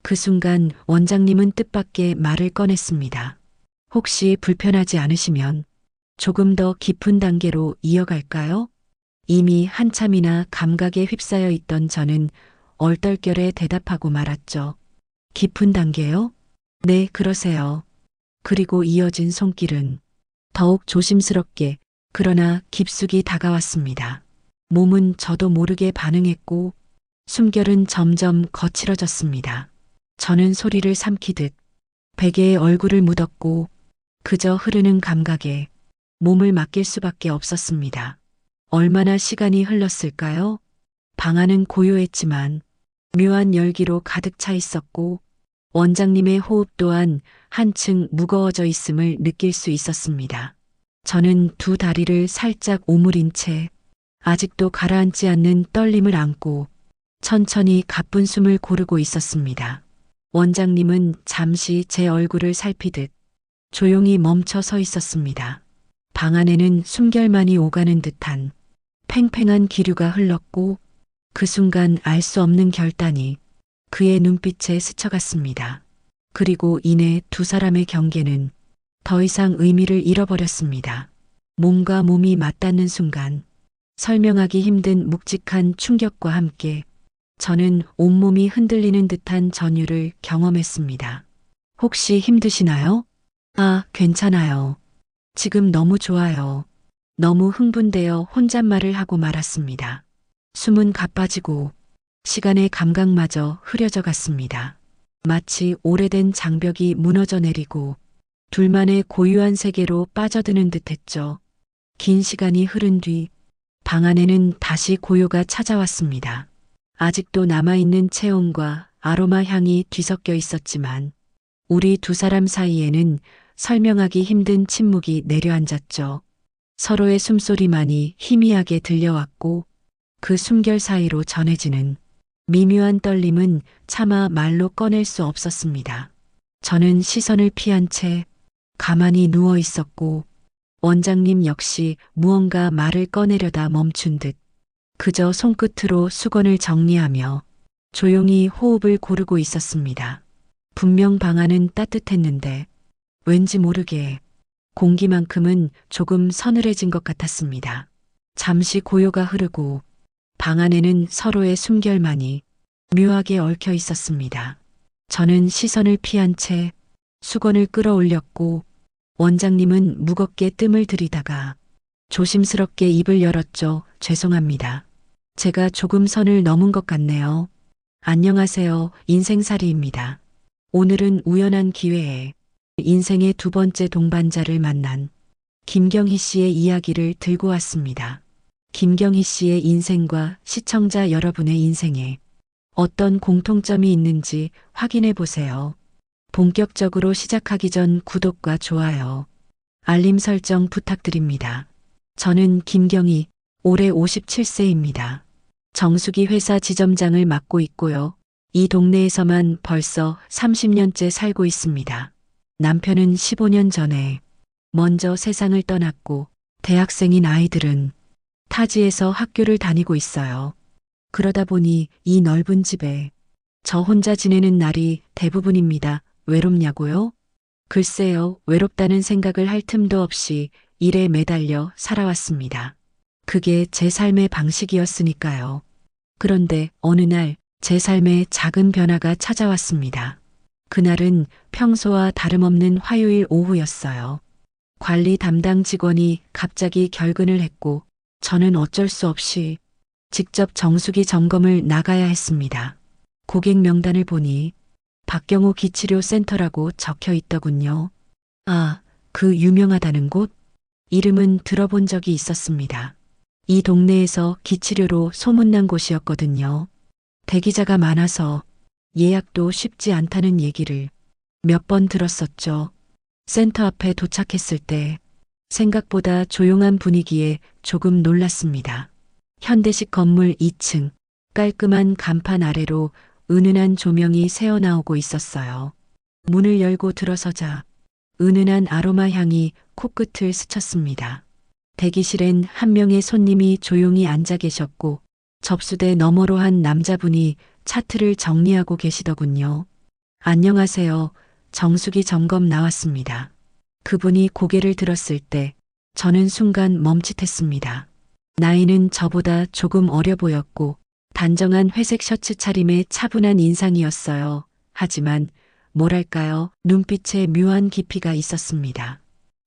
그 순간 원장님은 뜻밖의 말을 꺼냈습니다. 혹시 불편하지 않으시면 조금 더 깊은 단계로 이어갈까요? 이미 한참이나 감각에 휩싸여 있던 저는 얼떨결에 대답하고 말았죠. 깊은 단계요? 네, 그러세요. 그리고 이어진 손길은 더욱 조심스럽게 그러나 깊숙이 다가왔습니다. 몸은 저도 모르게 반응했고 숨결은 점점 거칠어졌습니다. 저는 소리를 삼키듯 베개에 얼굴을 묻었고 그저 흐르는 감각에 몸을 맡길 수밖에 없었습니다. 얼마나 시간이 흘렀을까요? 방 안은 고요했지만 묘한 열기로 가득 차 있었고 원장님의 호흡 또한 한층 무거워져 있음을 느낄 수 있었습니다. 저는 두 다리를 살짝 오므린 채 아직도 가라앉지 않는 떨림을 안고 천천히 가쁜 숨을 고르고 있었습니다. 원장님은 잠시 제 얼굴을 살피듯 조용히 멈춰 서 있었습니다. 방 안에는 숨결만이 오가는 듯한 팽팽한 기류가 흘렀고 그 순간 알 수 없는 결단이 그의 눈빛에 스쳐갔습니다. 그리고 이내 두 사람의 경계는 더 이상 의미를 잃어버렸습니다. 몸과 몸이 맞닿는 순간 설명하기 힘든 묵직한 충격과 함께 저는 온몸이 흔들리는 듯한 전율을 경험했습니다. 혹시 힘드시나요? 아, 괜찮아요. 지금 너무 좋아요. 너무 흥분되어 혼잣말을 하고 말았습니다. 숨은 가빠지고 시간의 감각마저 흐려져 갔습니다. 마치 오래된 장벽이 무너져 내리고 둘만의 고유한 세계로 빠져드는 듯했죠. 긴 시간이 흐른 뒤 방 안에는 다시 고요가 찾아왔습니다. 아직도 남아있는 체온과 아로마 향이 뒤섞여 있었지만 우리 두 사람 사이에는 설명하기 힘든 침묵이 내려앉았죠. 서로의 숨소리만이 희미하게 들려왔고 그 숨결 사이로 전해지는 미묘한 떨림은 차마 말로 꺼낼 수 없었습니다. 저는 시선을 피한 채 가만히 누워 있었고 원장님 역시 무언가 말을 꺼내려다 멈춘 듯 그저 손끝으로 수건을 정리하며 조용히 호흡을 고르고 있었습니다. 분명 방 안은 따뜻했는데 왠지 모르게 공기만큼은 조금 서늘해진 것 같았습니다. 잠시 고요가 흐르고 방 안에는 서로의 숨결만이 묘하게 얽혀 있었습니다. 저는 시선을 피한 채 수건을 끌어올렸고 원장님은 무겁게 뜸을 들이다가 조심스럽게 입을 열었죠. 죄송합니다. 제가 조금 선을 넘은 것 같네요. 안녕하세요. 인생살이입니다. 오늘은 우연한 기회에 인생의 두 번째 동반자를 만난 김경희 씨의 이야기를 들고 왔습니다. 김경희 씨의 인생과 시청자 여러분의 인생에 어떤 공통점이 있는지 확인해 보세요. 본격적으로 시작하기 전 구독과 좋아요, 알림 설정 부탁드립니다. 저는 김경희, 올해 57세입니다. 정수기 회사 지점장을 맡고 있고요. 이 동네에서만 벌써 30년째 살고 있습니다. 남편은 15년 전에 먼저 세상을 떠났고 대학생인 아이들은 타지에서 학교를 다니고 있어요. 그러다 보니 이 넓은 집에 저 혼자 지내는 날이 대부분입니다. 외롭냐고요? 글쎄요, 외롭다는 생각을 할 틈도 없이 일에 매달려 살아왔습니다. 그게 제 삶의 방식이었으니까요. 그런데 어느 날 제 삶에 작은 변화가 찾아왔습니다. 그날은 평소와 다름없는 화요일 오후였어요. 관리 담당 직원이 갑자기 결근을 했고 저는 어쩔 수 없이 직접 정수기 점검을 나가야 했습니다. 고객 명단을 보니 박경호 기치료 센터라고 적혀 있더군요. 아, 그 유명하다는 곳? 이름은 들어본 적이 있었습니다. 이 동네에서 기치료로 소문난 곳이었거든요. 대기자가 많아서 예약도 쉽지 않다는 얘기를 몇 번 들었었죠. 센터 앞에 도착했을 때 생각보다 조용한 분위기에 조금 놀랐습니다. 현대식 건물 2층, 깔끔한 간판 아래로 은은한 조명이 새어나오고 있었어요. 문을 열고 들어서자 은은한 아로마 향이 코끝을 스쳤습니다. 대기실엔 한 명의 손님이 조용히 앉아 계셨고 접수대 너머로 한 남자분이 차트를 정리하고 계시더군요. 안녕하세요. 정수기 점검 나왔습니다. 그분이 고개를 들었을 때 저는 순간 멈칫했습니다. 나이는 저보다 조금 어려 보였고 단정한 회색 셔츠 차림의 차분한 인상이었어요. 하지만 뭐랄까요, 눈빛에 묘한 깊이가 있었습니다.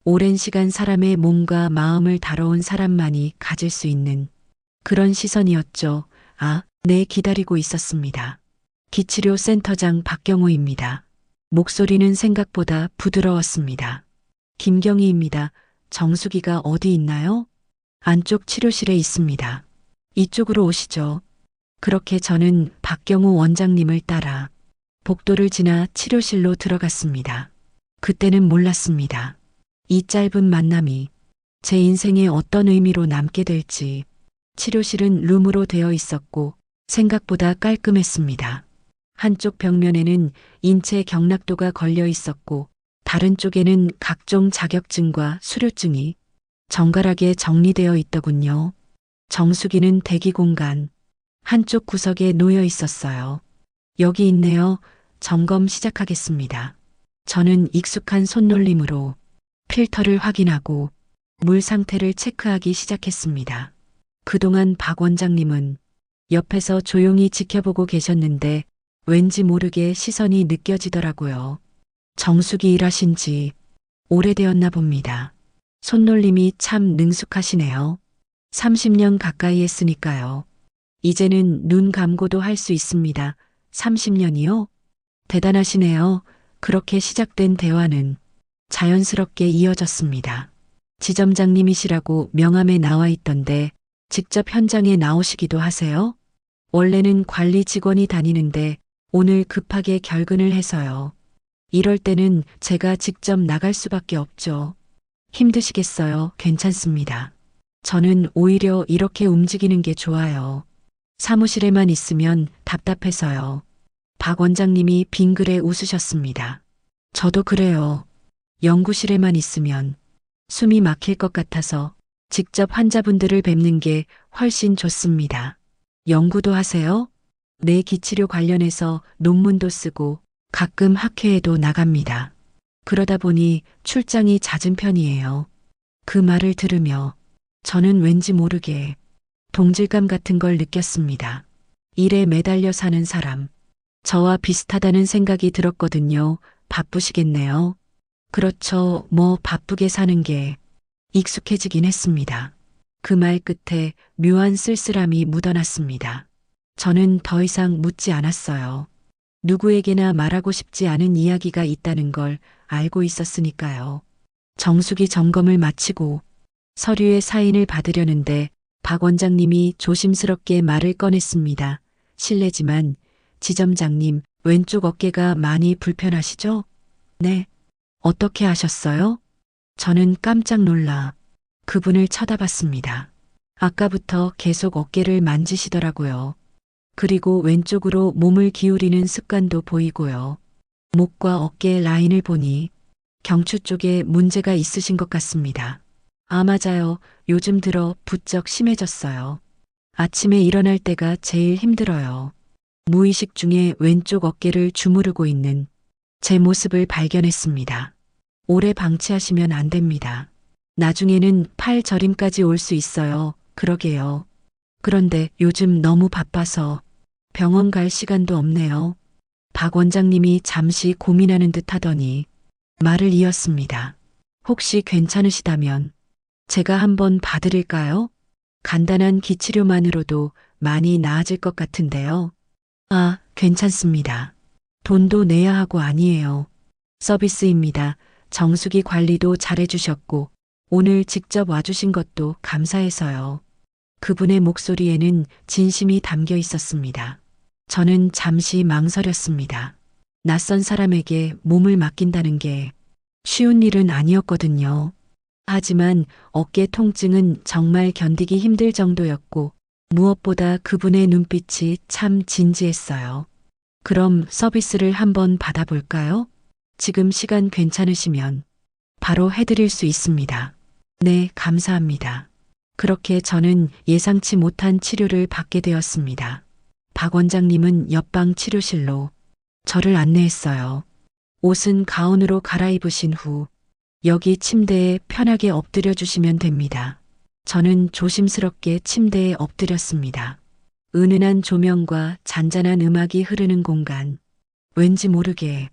오랜 시간 사람의 몸과 마음을 다뤄온 사람만이 가질 수 있는 그런 시선이었죠. 아, 네, 기다리고 있었습니다. 기치료 센터장 박경호입니다. 목소리는 생각보다 부드러웠습니다. 김경희입니다. 정수기가 어디 있나요? 안쪽 치료실에 있습니다. 이쪽으로 오시죠. 그렇게 저는 박경호 원장님을 따라 복도를 지나 치료실로 들어갔습니다. 그때는 몰랐습니다. 이 짧은 만남이 제 인생에 어떤 의미로 남게 될지. 치료실은 룸으로 되어 있었고 생각보다 깔끔했습니다. 한쪽 벽면에는 인체 경락도가 걸려 있었고 다른 쪽에는 각종 자격증과 수료증이 정갈하게 정리되어 있더군요. 정수기는 대기 공간 한쪽 구석에 놓여 있었어요. 여기 있네요. 점검 시작하겠습니다. 저는 익숙한 손놀림으로 필터를 확인하고 물 상태를 체크하기 시작했습니다. 그동안 박 원장님은 옆에서 조용히 지켜보고 계셨는데 왠지 모르게 시선이 느껴지더라고요. 정수기 일하신 지 오래되었나 봅니다. 손놀림이 참 능숙하시네요. 30년 가까이 했으니까요. 이제는 눈 감고도 할 수 있습니다. 30년이요? 대단하시네요. 그렇게 시작된 대화는 자연스럽게 이어졌습니다. 지점장님이시라고 명함에 나와 있던데 직접 현장에 나오시기도 하세요? 원래는 관리 직원이 다니는데 오늘 급하게 결근을 해서요. 이럴 때는 제가 직접 나갈 수밖에 없죠. 힘드시겠어요? 괜찮습니다. 저는 오히려 이렇게 움직이는 게 좋아요. 사무실에만 있으면 답답해서요. 박 원장님이 빙그레 웃으셨습니다. 저도 그래요. 연구실에만 있으면 숨이 막힐 것 같아서 직접 환자분들을 뵙는 게 훨씬 좋습니다. 연구도 하세요? 뇌 기치료 관련해서 논문도 쓰고 가끔 학회에도 나갑니다. 그러다 보니 출장이 잦은 편이에요. 그 말을 들으며 저는 왠지 모르게 동질감 같은 걸 느꼈습니다. 일에 매달려 사는 사람, 저와 비슷하다는 생각이 들었거든요. 바쁘시겠네요. 그렇죠. 뭐 바쁘게 사는 게 익숙해지긴 했습니다. 그 말 끝에 묘한 쓸쓸함이 묻어났습니다. 저는 더 이상 묻지 않았어요. 누구에게나 말하고 싶지 않은 이야기가 있다는 걸 알고 있었으니까요. 정수기 점검을 마치고 서류에 사인을 받으려는데 박 원장님이 조심스럽게 말을 꺼냈습니다. 실례지만 지점장님, 왼쪽 어깨가 많이 불편하시죠? 네. 어떻게 하셨어요? 저는 깜짝 놀라 그분을 쳐다봤습니다. 아까부터 계속 어깨를 만지시더라고요. 그리고 왼쪽으로 몸을 기울이는 습관도 보이고요. 목과 어깨 라인을 보니 경추 쪽에 문제가 있으신 것 같습니다. 아, 맞아요. 요즘 들어 부쩍 심해졌어요. 아침에 일어날 때가 제일 힘들어요. 무의식 중에 왼쪽 어깨를 주무르고 있는 제 모습을 발견했습니다. 오래 방치하시면 안 됩니다. 나중에는 팔 저림까지 올 수 있어요. 그러게요. 그런데 요즘 너무 바빠서 병원 갈 시간도 없네요. 박 원장님이 잠시 고민하는 듯 하더니 말을 이었습니다. 혹시 괜찮으시다면 제가 한번 봐드릴까요? 간단한 기치료만으로도 많이 나아질 것 같은데요. 아, 괜찮습니다. 돈도 내야 하고 아니에요. 서비스입니다. 정수기 관리도 잘해주셨고 오늘 직접 와주신 것도 감사해서요. 그분의 목소리에는 진심이 담겨 있었습니다. 저는 잠시 망설였습니다. 낯선 사람에게 몸을 맡긴다는 게 쉬운 일은 아니었거든요. 하지만 어깨 통증은 정말 견디기 힘들 정도였고 무엇보다 그분의 눈빛이 참 진지했어요. 그럼 서비스를 한번 받아볼까요? 지금 시간 괜찮으시면 바로 해드릴 수 있습니다. 네, 감사합니다. 그렇게 저는 예상치 못한 치료를 받게 되었습니다. 박 원장님은 옆방 치료실로 저를 안내했어요. 옷은 가운으로 갈아입으신 후 여기 침대에 편하게 엎드려 주시면 됩니다. 저는 조심스럽게 침대에 엎드렸습니다. 은은한 조명과 잔잔한 음악이 흐르는 공간. 왠지 모르게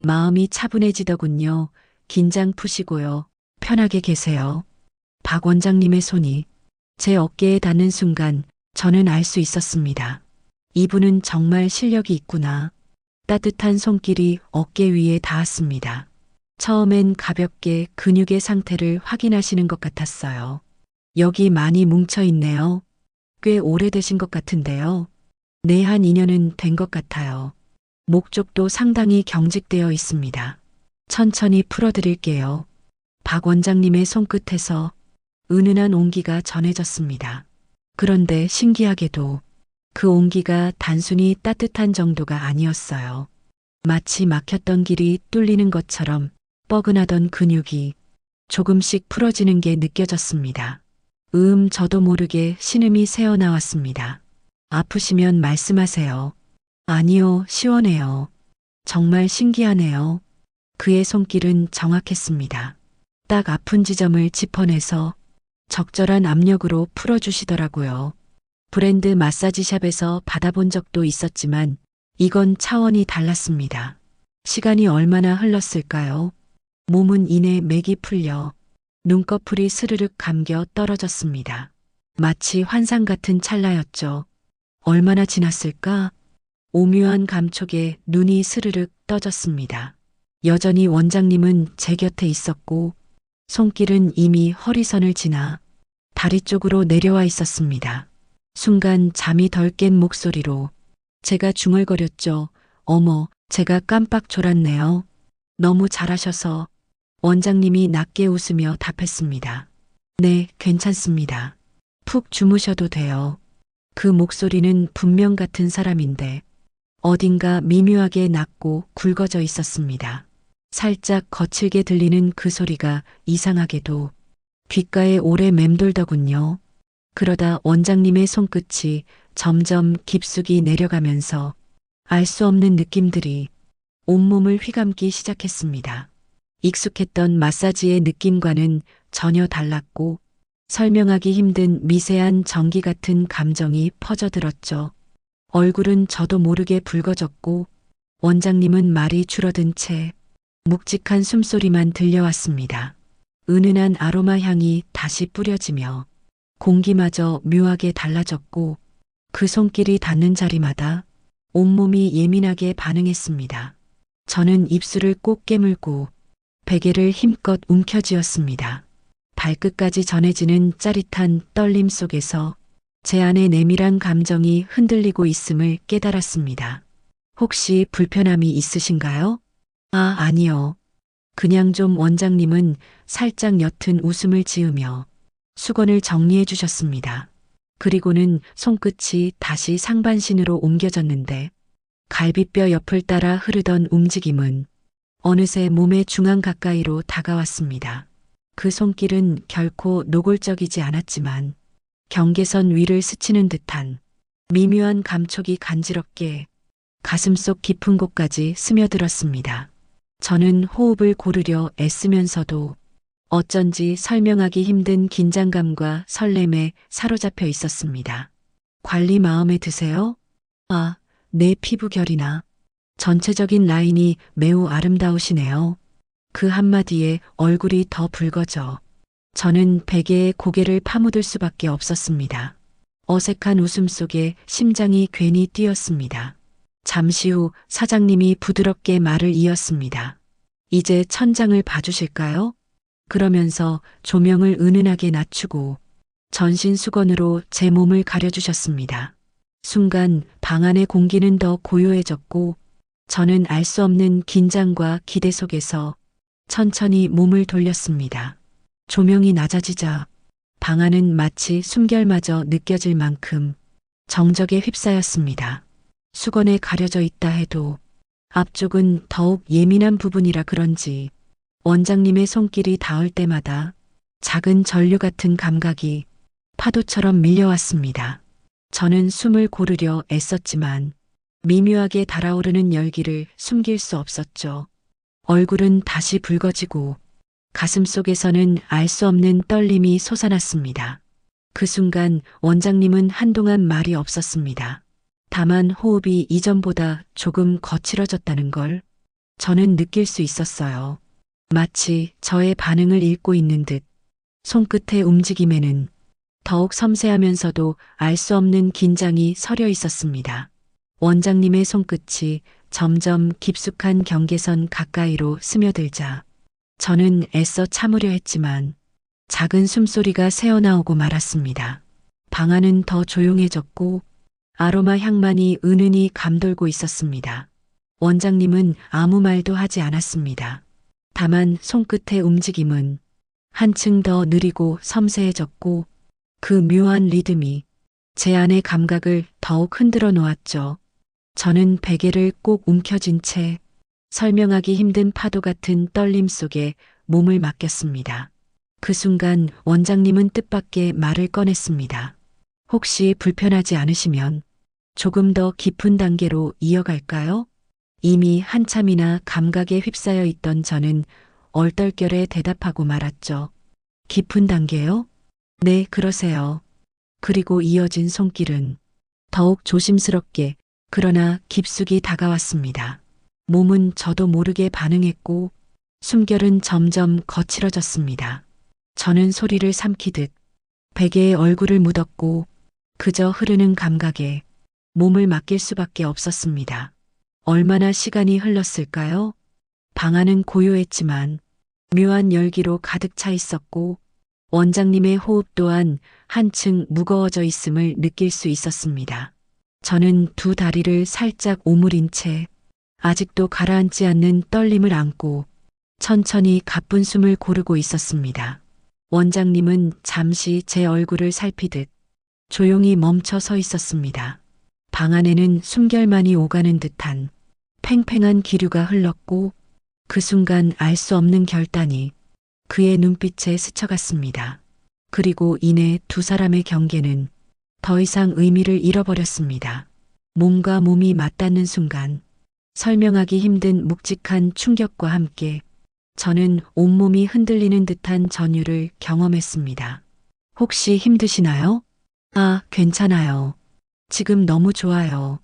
마음이 차분해지더군요. 긴장 푸시고요. 편하게 계세요. 박 원장님의 손이 제 어깨에 닿는 순간 저는 알 수 있었습니다. 이분은 정말 실력이 있구나. 따뜻한 손길이 어깨 위에 닿았습니다. 처음엔 가볍게 근육의 상태를 확인하시는 것 같았어요. 여기 많이 뭉쳐 있네요. 꽤 오래되신 것 같은데요. 네, 한 2년은 된 것 같아요. 목 쪽도 상당히 경직되어 있습니다. 천천히 풀어드릴게요. 박 원장님의 손끝에서 은은한 온기가 전해졌습니다. 그런데 신기하게도 그 온기가 단순히 따뜻한 정도가 아니었어요. 마치 막혔던 길이 뚫리는 것처럼 뻐근하던 근육이 조금씩 풀어지는 게 느껴졌습니다. 저도 모르게 신음이 새어나왔습니다. 아프시면 말씀하세요. 아니요, 시원해요. 정말 신기하네요. 그의 손길은 정확했습니다. 딱 아픈 지점을 짚어내서 적절한 압력으로 풀어주시더라고요. 브랜드 마사지샵에서 받아본 적도 있었지만 이건 차원이 달랐습니다. 시간이 얼마나 흘렀을까요? 몸은 이내 맥이 풀려 눈꺼풀이 스르륵 감겨 떨어졌습니다. 마치 환상 같은 찰나였죠. 얼마나 지났을까? 오묘한 감촉에 눈이 스르륵 떠졌습니다. 여전히 원장님은 제 곁에 있었고 손길은 이미 허리선을 지나 다리 쪽으로 내려와 있었습니다. 순간 잠이 덜 깬 목소리로 제가 중얼거렸죠. 어머, 제가 깜빡 졸았네요. 너무 잘하셔서. 원장님이 낮게 웃으며 답했습니다. 네, 괜찮습니다. 푹 주무셔도 돼요. 그 목소리는 분명 같은 사람인데 어딘가 미묘하게 낮고 굵어져 있었습니다. 살짝 거칠게 들리는 그 소리가 이상하게도 귓가에 오래 맴돌더군요. 그러다 원장님의 손끝이 점점 깊숙이 내려가면서 알 수 없는 느낌들이 온몸을 휘감기 시작했습니다. 익숙했던 마사지의 느낌과는 전혀 달랐고 설명하기 힘든 미세한 전기 같은 감정이 퍼져들었죠. 얼굴은 저도 모르게 붉어졌고 원장님은 말이 줄어든 채 묵직한 숨소리만 들려왔습니다. 은은한 아로마 향이 다시 뿌려지며 공기마저 묘하게 달라졌고 그 손길이 닿는 자리마다 온몸이 예민하게 반응했습니다. 저는 입술을 꼭 깨물고 베개를 힘껏 움켜쥐었습니다. 발끝까지 전해지는 짜릿한 떨림 속에서 제 안의 내밀한 감정이 흔들리고 있음을 깨달았습니다. 혹시 불편함이 있으신가요? 아니요. 그냥 좀. 원장님은 살짝 옅은 웃음을 지으며 수건을 정리해 주셨습니다. 그리고는 손끝이 다시 상반신으로 옮겨졌는데 갈비뼈 옆을 따라 흐르던 움직임은 어느새 몸의 중앙 가까이로 다가왔습니다. 그 손길은 결코 노골적이지 않았지만 경계선 위를 스치는 듯한 미묘한 감촉이 간지럽게 가슴속 깊은 곳까지 스며들었습니다. 저는 호흡을 고르려 애쓰면서도 어쩐지 설명하기 힘든 긴장감과 설렘에 사로잡혀 있었습니다. 관리 마음에 드세요? 내 피부 결이나 전체적인 라인이 매우 아름다우시네요. 그 한마디에 얼굴이 더 붉어져 저는 베개에 고개를 파묻을 수밖에 없었습니다. 어색한 웃음 속에 심장이 괜히 뛰었습니다. 잠시 후 사장님이 부드럽게 말을 이었습니다. 이제 천장을 봐주실까요? 그러면서 조명을 은은하게 낮추고 전신 수건으로 제 몸을 가려주셨습니다. 순간 방 안의 공기는 더 고요해졌고 저는 알 수 없는 긴장과 기대 속에서 천천히 몸을 돌렸습니다. 조명이 낮아지자 방 안은 마치 숨결마저 느껴질 만큼 정적에 휩싸였습니다. 수건에 가려져 있다 해도 앞쪽은 더욱 예민한 부분이라 그런지 원장님의 손길이 닿을 때마다 작은 전류 같은 감각이 파도처럼 밀려왔습니다. 저는 숨을 고르려 애썼지만 미묘하게 달아오르는 열기를 숨길 수 없었죠. 얼굴은 다시 붉어지고 가슴 속에서는 알 수 없는 떨림이 솟아났습니다. 그 순간 원장님은 한동안 말이 없었습니다. 다만 호흡이 이전보다 조금 거칠어졌다는 걸 저는 느낄 수 있었어요. 마치 저의 반응을 읽고 있는 듯 손끝의 움직임에는 더욱 섬세하면서도 알 수 없는 긴장이 서려 있었습니다. 원장님의 손끝이 점점 깊숙한 경계선 가까이로 스며들자 저는 애써 참으려 했지만 작은 숨소리가 새어나오고 말았습니다. 방 안은 더 조용해졌고 아로마 향만이 은은히 감돌고 있었습니다. 원장님은 아무 말도 하지 않았습니다. 다만 손끝의 움직임은 한층 더 느리고 섬세해졌고 그 묘한 리듬이 제 안의 감각을 더욱 흔들어 놓았죠. 저는 베개를 꼭 움켜쥔 채 설명하기 힘든 파도 같은 떨림 속에 몸을 맡겼습니다. 그 순간 원장님은 뜻밖의 말을 꺼냈습니다. 혹시 불편하지 않으시면 조금 더 깊은 단계로 이어갈까요? 이미 한참이나 감각에 휩싸여 있던 저는 얼떨결에 대답하고 말았죠. 깊은 단계요? 네, 그러세요. 그리고 이어진 손길은 더욱 조심스럽게 그러나 깊숙이 다가왔습니다. 몸은 저도 모르게 반응했고 숨결은 점점 거칠어졌습니다. 저는 소리를 삼키듯 베개에 얼굴을 묻었고 그저 흐르는 감각에 몸을 맡길 수밖에 없었습니다. 얼마나 시간이 흘렀을까요? 방 안은 고요했지만 묘한 열기로 가득 차 있었고 원장님의 호흡 또한 한층 무거워져 있음을 느낄 수 있었습니다. 저는 두 다리를 살짝 오므린 채 아직도 가라앉지 않는 떨림을 안고 천천히 가쁜 숨을 고르고 있었습니다. 원장님은 잠시 제 얼굴을 살피듯 조용히 멈춰 서 있었습니다. 방 안에는 숨결만이 오가는 듯한 팽팽한 기류가 흘렀고 그 순간 알 수 없는 결단이 그의 눈빛에 스쳐갔습니다. 그리고 이내 두 사람의 경계는 더 이상 의미를 잃어버렸습니다. 몸과 몸이 맞닿는 순간 설명하기 힘든 묵직한 충격과 함께 저는 온몸이 흔들리는 듯한 전율을 경험했습니다. 혹시 힘드시나요? 아, 괜찮아요. 지금 너무 좋아요.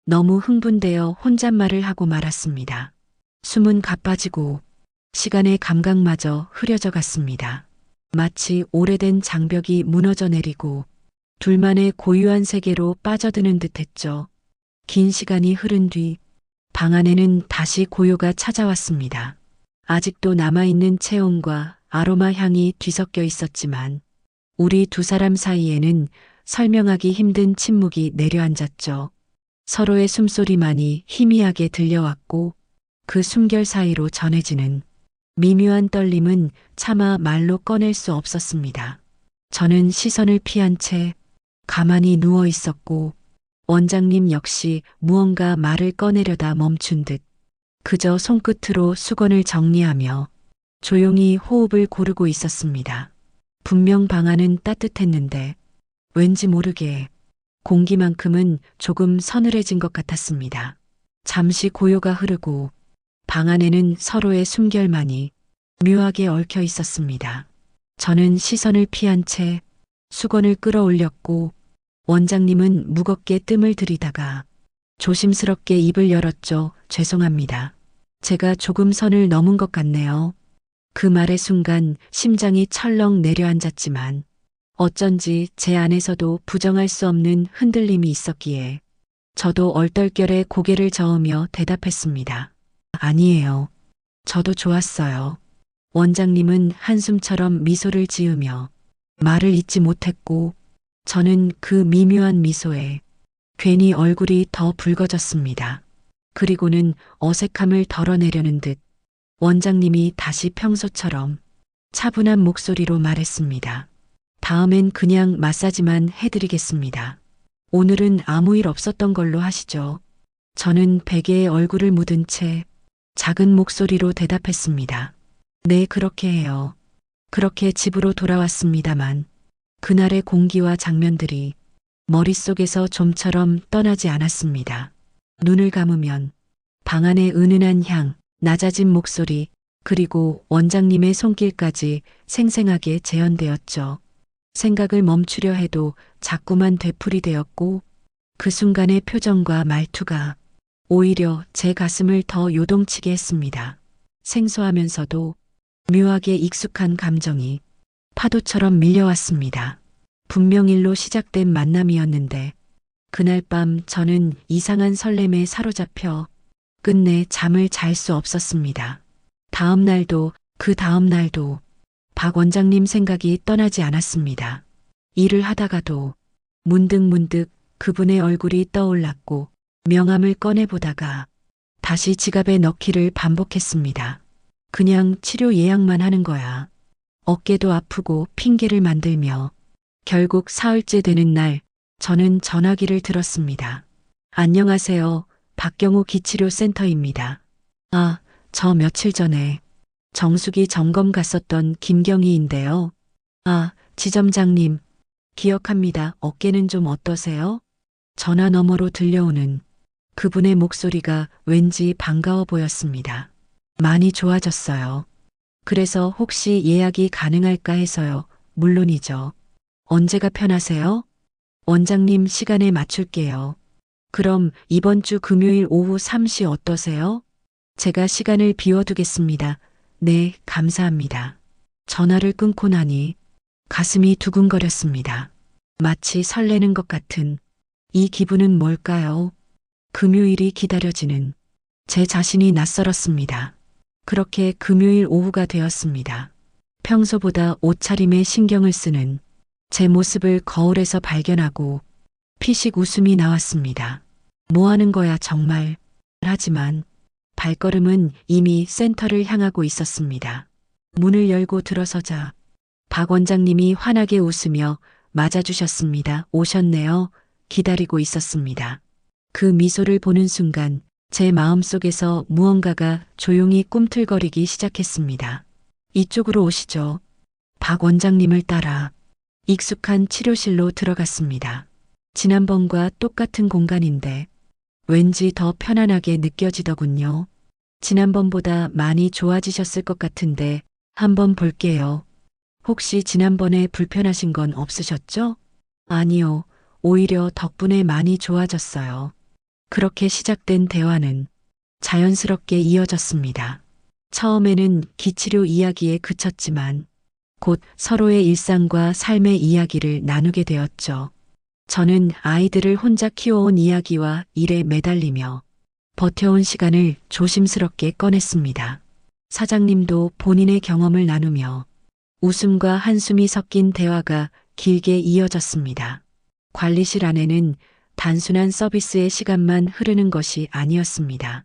너무 흥분되어 혼잣말을 하고 말았습니다. 숨은 가빠지고 시간의 감각마저 흐려져 갔습니다. 마치 오래된 장벽이 무너져 내리고 둘만의 고유한 세계로 빠져드는 듯했죠. 긴 시간이 흐른 뒤 방 안에는 다시 고요가 찾아왔습니다. 아직도 남아있는 체온과 아로마 향이 뒤섞여 있었지만 우리 두 사람 사이에는 설명하기 힘든 침묵이 내려앉았죠. 서로의 숨소리만이 희미하게 들려왔고 그 숨결 사이로 전해지는 미묘한 떨림은 차마 말로 꺼낼 수 없었습니다. 저는 시선을 피한 채 가만히 누워 있었고 원장님 역시 무언가 말을 꺼내려다 멈춘 듯 그저 손끝으로 수건을 정리하며 조용히 호흡을 고르고 있었습니다. 분명 방 안은 따뜻했는데 왠지 모르게 공기만큼은 조금 서늘해진 것 같았습니다. 잠시 고요가 흐르고 방 안에는 서로의 숨결만이 묘하게 얽혀 있었습니다. 저는 시선을 피한 채 수건을 끌어올렸고 원장님은 무겁게 뜸을 들이다가 조심스럽게 입을 열었죠. 죄송합니다. 제가 조금 선을 넘은 것 같네요. 그 말의 순간 심장이 철렁 내려앉았지만 어쩐지 제 안에서도 부정할 수 없는 흔들림이 있었기에 저도 얼떨결에 고개를 저으며 대답했습니다. 아니에요. 저도 좋았어요. 원장님은 한숨처럼 미소를 지으며 말을 잇지 못했고 저는 그 미묘한 미소에 괜히 얼굴이 더 붉어졌습니다. 그리고는 어색함을 덜어내려는 듯 원장님이 다시 평소처럼 차분한 목소리로 말했습니다. 다음엔 그냥 마사지만 해드리겠습니다. 오늘은 아무 일 없었던 걸로 하시죠. 저는 베개에 얼굴을 묻은 채 작은 목소리로 대답했습니다. 네, 그렇게 해요. 그렇게 집으로 돌아왔습니다만 그날의 공기와 장면들이 머릿속에서 좀처럼 떠나지 않았습니다. 눈을 감으면 방 안의 은은한 향, 낮아진 목소리, 그리고 원장님의 손길까지 생생하게 재현되었죠. 생각을 멈추려 해도 자꾸만 되풀이되었고 그 순간의 표정과 말투가 오히려 제 가슴을 더 요동치게 했습니다. 생소하면서도 묘하게 익숙한 감정이 파도처럼 밀려왔습니다. 분명 일로 시작된 만남이었는데 그날 밤 저는 이상한 설렘에 사로잡혀 끝내 잠을 잘 수 없었습니다. 다음 날도 그 다음 날도 박 원장님 생각이 떠나지 않았습니다. 일을 하다가도 문득 그분의 얼굴이 떠올랐고 명함을 꺼내보다가 다시 지갑에 넣기를 반복했습니다. 그냥 치료 예약만 하는 거야. 어깨도 아프고 핑계를 만들며 결국 사흘째 되는 날 저는 전화기를 들었습니다. 안녕하세요. 박경호 기치료센터입니다. 아, 저 며칠 전에 정수기 점검 갔었던 김경희인데요. 아, 지점장님. 기억합니다. 어깨는 좀 어떠세요? 전화 너머로 들려오는 그분의 목소리가 왠지 반가워 보였습니다. 많이 좋아졌어요. 그래서 혹시 예약이 가능할까 해서요. 물론이죠. 언제가 편하세요? 원장님 시간에 맞출게요. 그럼 이번 주 금요일 오후 3시 어떠세요? 제가 시간을 비워두겠습니다. 네, 감사합니다. 전화를 끊고 나니 가슴이 두근거렸습니다. 마치 설레는 것 같은 이 기분은 뭘까요? 금요일이 기다려지는 제 자신이 낯설었습니다. 그렇게 금요일 오후가 되었습니다. 평소보다 옷차림에 신경을 쓰는 제 모습을 거울에서 발견하고 피식 웃음이 나왔습니다. 뭐 하는 거야 정말. 하지만 발걸음은 이미 센터를 향하고 있었습니다. 문을 열고 들어서자 박 원장님이 환하게 웃으며 맞아주셨습니다. 오셨네요. 기다리고 있었습니다. 그 미소를 보는 순간 제 마음속에서 무언가가 조용히 꿈틀거리기 시작했습니다. 이쪽으로 오시죠. 박 원장님을 따라 익숙한 치료실로 들어갔습니다. 지난번과 똑같은 공간인데 왠지 더 편안하게 느껴지더군요. 지난번보다 많이 좋아지셨을 것 같은데 한번 볼게요. 혹시 지난번에 불편하신 건 없으셨죠? 아니요. 오히려 덕분에 많이 좋아졌어요. 그렇게 시작된 대화는 자연스럽게 이어졌습니다. 처음에는 기치료 이야기에 그쳤지만 곧 서로의 일상과 삶의 이야기를 나누게 되었죠. 저는 아이들을 혼자 키워온 이야기와 일에 매달리며 버텨온 시간을 조심스럽게 꺼냈습니다. 사장님도 본인의 경험을 나누며 웃음과 한숨이 섞인 대화가 길게 이어졌습니다. 관리실 안에는 단순한 서비스의 시간만 흐르는 것이 아니었습니다.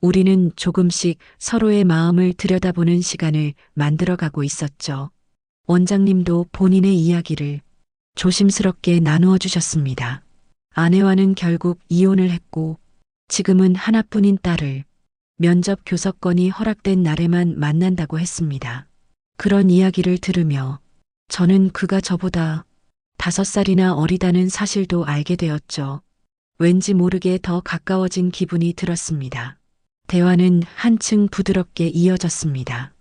우리는 조금씩 서로의 마음을 들여다보는 시간을 만들어가고 있었죠. 원장님도 본인의 이야기를 조심스럽게 나누어 주셨습니다. 아내와는 결국 이혼을 했고 지금은 하나뿐인 딸을 면접 교섭권이 허락된 날에만 만난다고 했습니다. 그런 이야기를 들으며 저는 그가 저보다 5살이나 어리다는 사실도 알게 되었죠. 왠지 모르게 더 가까워진 기분이 들었습니다. 대화는 한층 부드럽게 이어졌습니다.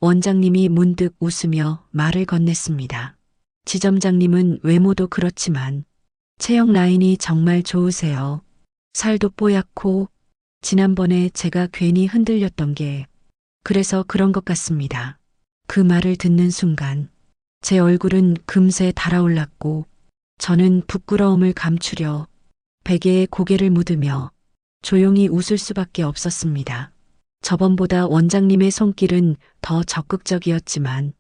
원장님이 문득 웃으며 말을 건넸습니다. 지점장님은 외모도 그렇지만 체형 라인이 정말 좋으세요. 살도 뽀얗고 지난번에 제가 괜히 흔들렸던 게 그래서 그런 것 같습니다. 그 말을 듣는 순간 제 얼굴은 금세 달아올랐고 저는 부끄러움을 감추려 베개에 고개를 묻으며 조용히 웃을 수밖에 없었습니다. 저번보다 원장님의 손길은 더 적극적이었지만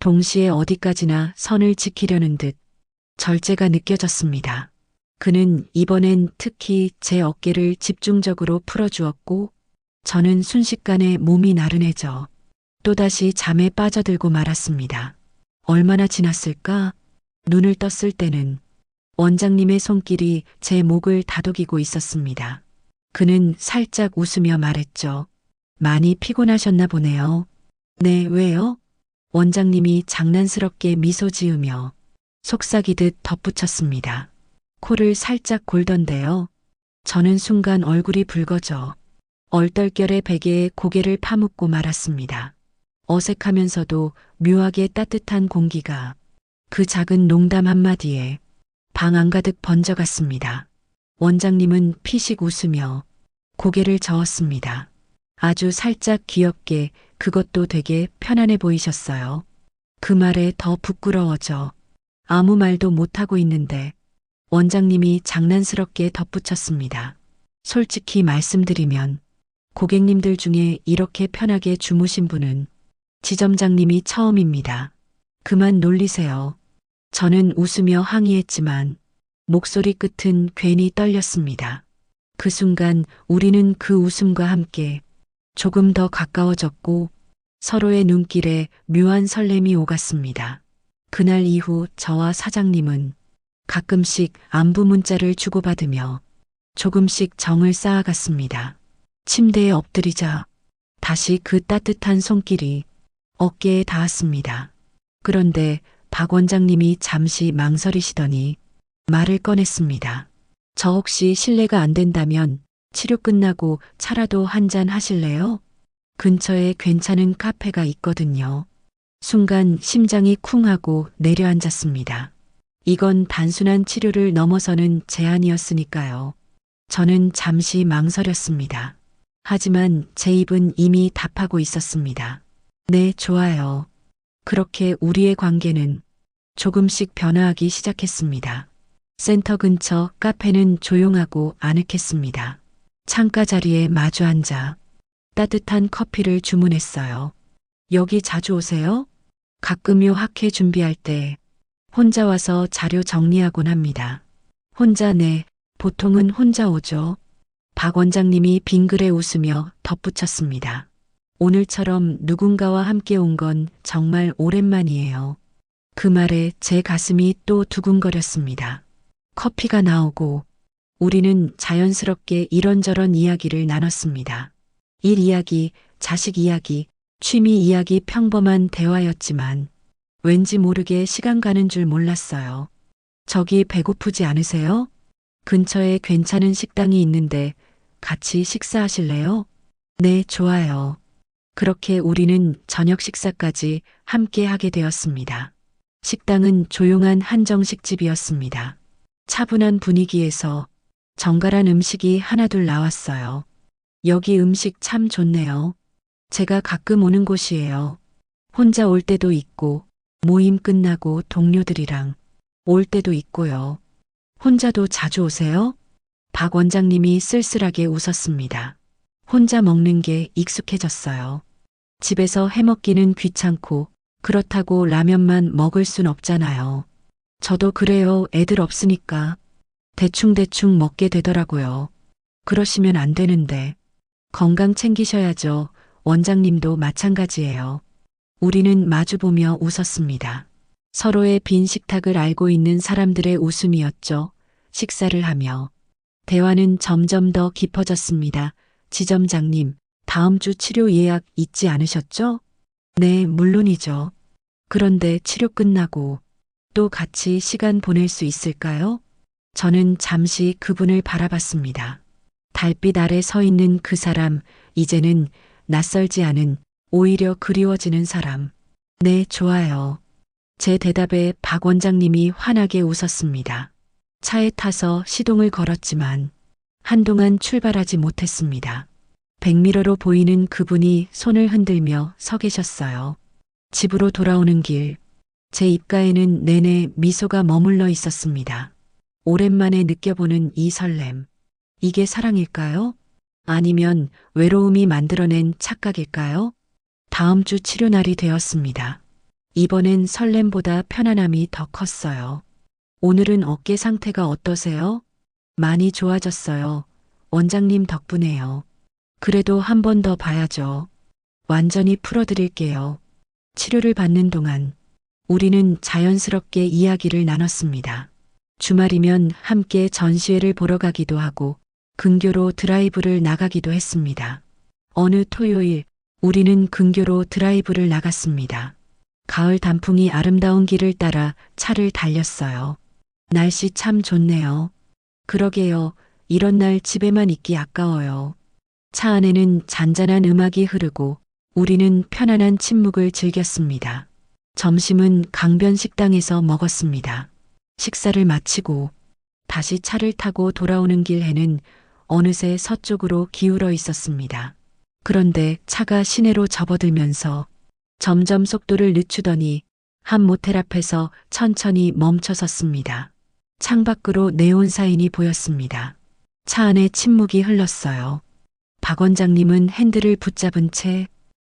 동시에 어디까지나 선을 지키려는 듯 절제가 느껴졌습니다. 그는 이번엔 특히 제 어깨를 집중적으로 풀어주었고 저는 순식간에 몸이 나른해져 또다시 잠에 빠져들고 말았습니다. 얼마나 지났을까? 눈을 떴을 때는 원장님의 손길이 제 목을 다독이고 있었습니다. 그는 살짝 웃으며 말했죠. 많이 피곤하셨나 보네요. 네, 왜요? 원장님이 장난스럽게 미소 지으며 속삭이듯 덧붙였습니다. 코를 살짝 골던데요. 저는 순간 얼굴이 붉어져 얼떨결에 베개에 고개를 파묻고 말았습니다. 어색하면서도 묘하게 따뜻한 공기가 그 작은 농담 한마디에 방 안가득 번져갔습니다. 원장님은 피식 웃으며 고개를 저었습니다. 아주 살짝 귀엽게, 그것도 되게 편안해 보이셨어요. 그 말에 더 부끄러워져 아무 말도 못하고 있는데 원장님이 장난스럽게 덧붙였습니다. 솔직히 말씀드리면 고객님들 중에 이렇게 편하게 주무신 분은 지점장님이 처음입니다. 그만 놀리세요. 저는 웃으며 항의했지만 목소리 끝은 괜히 떨렸습니다. 그 순간 우리는 그 웃음과 함께 조금 더 가까워졌고 서로의 눈길에 묘한 설렘이 오갔습니다. 그날 이후 저와 사장님은 가끔씩 안부 문자를 주고받으며 조금씩 정을 쌓아갔습니다. 침대에 엎드리자 다시 그 따뜻한 손길이 어깨에 닿았습니다. 그런데 박 원장님이 잠시 망설이시더니 말을 꺼냈습니다. 저 혹시 실례가 안 된다면 치료 끝나고 차라도 한잔 하실래요? 근처에 괜찮은 카페가 있거든요. 순간 심장이 쿵 하고 내려앉았습니다. 이건 단순한 치료를 넘어서는 제안이었으니까요. 저는 잠시 망설였습니다. 하지만 제 입은 이미 답하고 있었습니다. 네, 좋아요. 그렇게 우리의 관계는 조금씩 변화하기 시작했습니다. 센터 근처 카페는 조용하고 아늑했습니다. 창가 자리에 마주 앉아 따뜻한 커피를 주문했어요. 여기 자주 오세요? 가끔요. 학회 준비할 때 혼자 와서 자료 정리하곤 합니다. 혼자? 네, 보통은 혼자 오죠. 박 원장님이 빙그레 웃으며 덧붙였습니다. 오늘처럼 누군가와 함께 온 건 정말 오랜만이에요. 그 말에 제 가슴이 또 두근거렸습니다. 커피가 나오고 우리는 자연스럽게 이런저런 이야기를 나눴습니다. 일 이야기, 자식 이야기, 취미 이야기, 평범한 대화였지만 왠지 모르게 시간 가는 줄 몰랐어요. 저기 배고프지 않으세요? 근처에 괜찮은 식당이 있는데 같이 식사하실래요? 네, 좋아요. 그렇게 우리는 저녁 식사까지 함께 하게 되었습니다. 식당은 조용한 한정식집이었습니다. 차분한 분위기에서 정갈한 음식이 하나둘 나왔어요. 여기 음식 참 좋네요. 제가 가끔 오는 곳이에요. 혼자 올 때도 있고 모임 끝나고 동료들이랑 올 때도 있고요. 혼자도 자주 오세요? 박 원장님이 쓸쓸하게 웃었습니다. 혼자 먹는 게 익숙해졌어요. 집에서 해먹기는 귀찮고 그렇다고 라면만 먹을 순 없잖아요. 저도 그래요. 애들 없으니까 대충대충 먹게 되더라고요. 그러시면 안 되는데 건강 챙기셔야죠. 원장님도 마찬가지예요. 우리는 마주보며 웃었습니다. 서로의 빈 식탁을 알고 있는 사람들의 웃음이었죠. 식사를 하며 대화는 점점 더 깊어졌습니다. 지점장님, 다음 주 치료 예약 잊지 않으셨죠? 네, 물론이죠. 그런데 치료 끝나고 또 같이 시간 보낼 수 있을까요? 저는 잠시 그분을 바라봤습니다. 달빛 아래 서 있는 그 사람, 이제는 낯설지 않은, 오히려 그리워지는 사람. 네, 좋아요. 제 대답에 박 원장님이 환하게 웃었습니다. 차에 타서 시동을 걸었지만 한동안 출발하지 못했습니다. 백미러로 보이는 그분이 손을 흔들며 서 계셨어요. 집으로 돌아오는 길, 제 입가에는 내내 미소가 머물러 있었습니다. 오랜만에 느껴보는 이 설렘. 이게 사랑일까요? 아니면 외로움이 만들어낸 착각일까요? 다음 주 치료 날이 되었습니다. 이번엔 설렘보다 편안함이 더 컸어요. 오늘은 어깨 상태가 어떠세요? 많이 좋아졌어요. 원장님 덕분에요. 그래도 한 번 더 봐야죠. 완전히 풀어드릴게요. 치료를 받는 동안 우리는 자연스럽게 이야기를 나눴습니다. 주말이면 함께 전시회를 보러 가기도 하고 근교로 드라이브를 나가기도 했습니다. 어느 토요일 우리는 근교로 드라이브를 나갔습니다. 가을 단풍이 아름다운 길을 따라 차를 달렸어요. 날씨 참 좋네요. 그러게요. 이런 날 집에만 있기 아까워요. 차 안에는 잔잔한 음악이 흐르고 우리는 편안한 침묵을 즐겼습니다. 점심은 강변 식당에서 먹었습니다. 식사를 마치고 다시 차를 타고 돌아오는 길 해는 어느새 서쪽으로 기울어 있었습니다. 그런데 차가 시내로 접어들면서 점점 속도를 늦추더니 한 모텔 앞에서 천천히 멈춰섰습니다. 창밖으로 네온 사인이 보였습니다. 차 안에 침묵이 흘렀어요. 박 원장님은 핸들을 붙잡은 채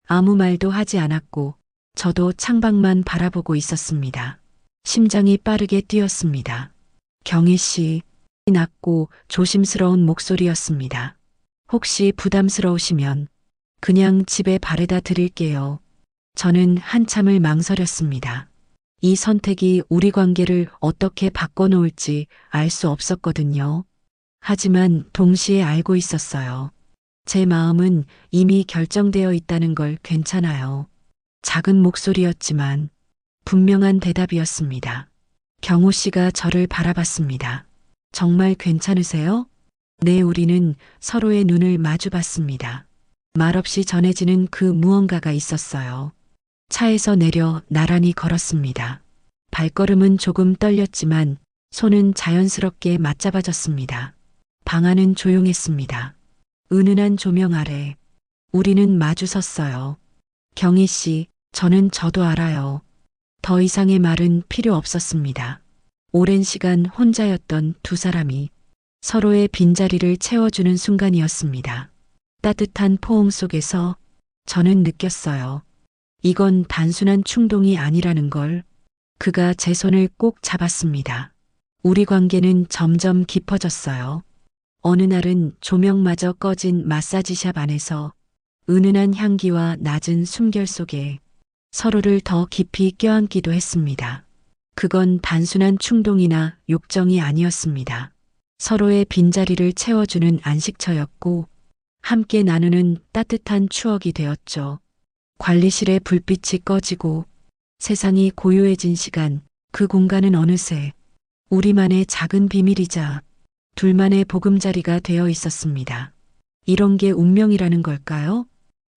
아무 말도 하지 않았고 저도 창밖만 바라보고 있었습니다. 심장이 빠르게 뛰었습니다. 경희 씨, 낮고 조심스러운 목소리였습니다. 혹시 부담스러우시면 그냥 집에 바래다 드릴게요. 저는 한참을 망설였습니다. 이 선택이 우리 관계를 어떻게 바꿔놓을지 알 수 없었거든요. 하지만 동시에 알고 있었어요. 제 마음은 이미 결정되어 있다는 걸 괜찮아요. 작은 목소리였지만 분명한 대답이었습니다. 경호 씨가 저를 바라봤습니다. 정말 괜찮으세요? 네, 우리는 서로의 눈을 마주봤습니다. 말없이 전해지는 그 무언가가 있었어요. 차에서 내려 나란히 걸었습니다. 발걸음은 조금 떨렸지만 손은 자연스럽게 맞잡아졌습니다. 방 안은 조용했습니다. 은은한 조명 아래 우리는 마주 섰어요. 경희 씨, 저도 알아요. 더 이상의 말은 필요 없었습니다. 오랜 시간 혼자였던 두 사람이 서로의 빈자리를 채워주는 순간이었습니다. 따뜻한 포옹 속에서 저는 느꼈어요. 이건 단순한 충동이 아니라는 걸. 그가 제 손을 꼭 잡았습니다. 우리 관계는 점점 깊어졌어요. 어느 날은 조명마저 꺼진 마사지샵 안에서 은은한 향기와 낮은 숨결 속에 서로를 더 깊이 껴안기도 했습니다. 그건 단순한 충동이나 욕정이 아니었습니다. 서로의 빈자리를 채워주는 안식처였고 함께 나누는 따뜻한 추억이 되었죠. 관리실의 불빛이 꺼지고 세상이 고요해진 시간, 그 공간은 어느새 우리만의 작은 비밀이자 둘만의 보금자리가 되어 있었습니다. 이런 게 운명이라는 걸까요?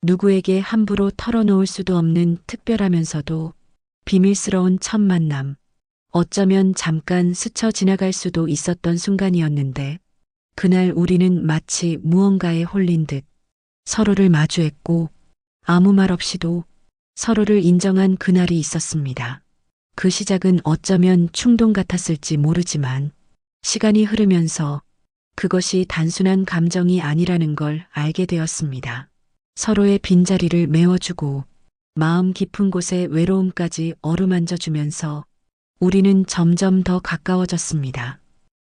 누구에게 함부로 털어놓을 수도 없는 특별하면서도 비밀스러운 첫 만남. 어쩌면 잠깐 스쳐 지나갈 수도 있었던 순간이었는데 그날 우리는 마치 무언가에 홀린 듯 서로를 마주했고 아무 말 없이도 서로를 인정한 그날이 있었습니다. 그 시작은 어쩌면 충동 같았을지 모르지만 시간이 흐르면서 그것이 단순한 감정이 아니라는 걸 알게 되었습니다. 서로의 빈자리를 메워주고 마음 깊은 곳의 외로움까지 어루만져주면서 우리는 점점 더 가까워졌습니다.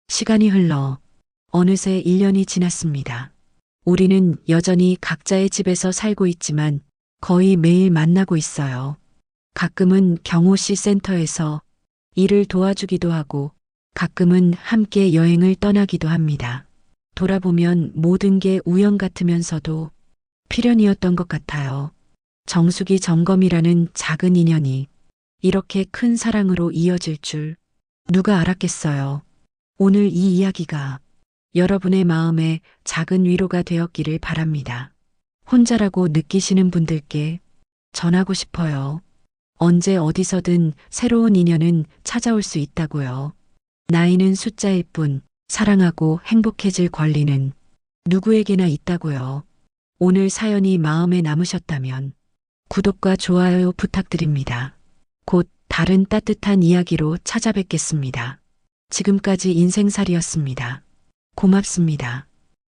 시간이 흘러 어느새 1년이 지났습니다. 우리는 여전히 각자의 집에서 살고 있지만 거의 매일 만나고 있어요. 가끔은 경호 씨 센터에서 일을 도와주기도 하고 가끔은 함께 여행을 떠나기도 합니다. 돌아보면 모든 게 우연 같으면서도 필연이었던 것 같아요. 정수기 점검이라는 작은 인연이 이렇게 큰 사랑으로 이어질 줄 누가 알았겠어요. 오늘 이 이야기가 여러분의 마음에 작은 위로가 되었기를 바랍니다. 혼자라고 느끼시는 분들께 전하고 싶어요. 언제 어디서든 새로운 인연은 찾아올 수 있다고요. 나이는 숫자일 뿐 사랑하고 행복해질 권리는 누구에게나 있다고요. 오늘 사연이 마음에 남으셨다면 구독과 좋아요 부탁드립니다. 곧 다른 따뜻한 이야기로 찾아뵙겠습니다. 지금까지 인생살이였습니다. 고맙습니다.